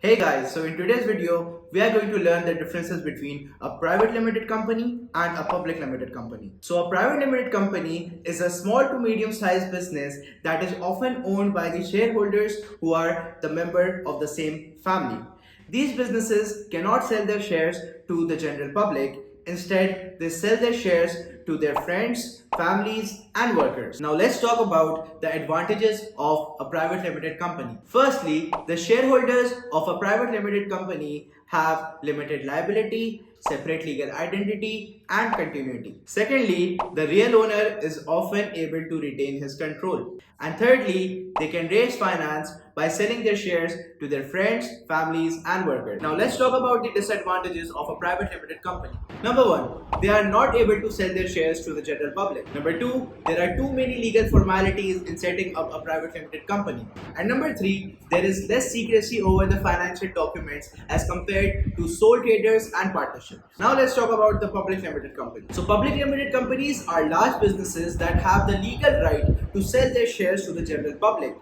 Hey guys, so in today's video, we are going to learn the differences between a private limited company and a public limited company. So a private limited company is a small to medium sized business that is often owned by the shareholders who are the member of the same family. These businesses cannot sell their shares to the general public. Instead, they sell their shares to their friends, families, and workers. Now, let's talk about the advantages of a private limited company. Firstly, the shareholders of a private limited company have limited liability, separate legal identity, and continuity. Secondly, the real owner is often able to retain his control. And thirdly, they can raise finance by selling their shares to their friends, families, and workers. Now, let's talk about the disadvantages of a private limited company. Number one, they are not able to sell their shares to the general public. Number two, there are too many legal formalities in setting up a private limited company. And number three, there is less secrecy over the financial documents as compared to sole traders and partnerships. Now let's talk about the public limited company. So public limited companies are large businesses that have the legal right to sell their shares to the general public.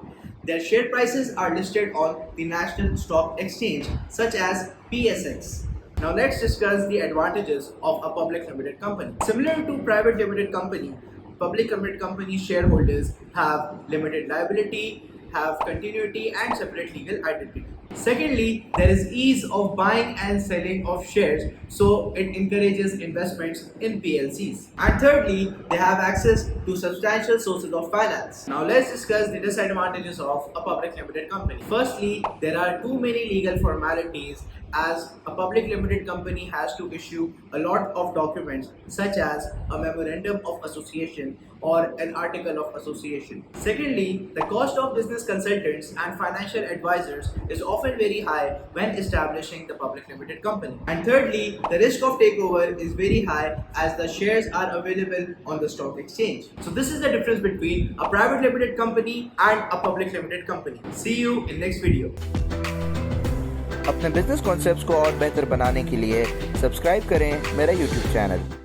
Their share prices are listed on the National Stock Exchange, such as PSX. Now let's discuss the advantages of a public limited company. Similar to private limited company, public limited company shareholders have limited liability, have continuity, and separate legal identity. Secondly, there is ease of buying and selling of shares, so it encourages investments in PLCs. And thirdly, they have access to substantial sources of finance. Now let's discuss the disadvantages of a public limited company. Firstly, there are too many legal formalities, as a public limited company has to issue a lot of documents such as a memorandum of association or an article of association. Secondly, the cost of business consultants and financial advisors is often very high when establishing the public limited company. And thirdly, the risk of takeover is very high as the shares are available on the stock exchange. So this is the difference between a private limited company and a public limited company. See you in next video. अपने business concepts को और बेहतर बनाने के लिए subscribe करें मेरा YouTube channel.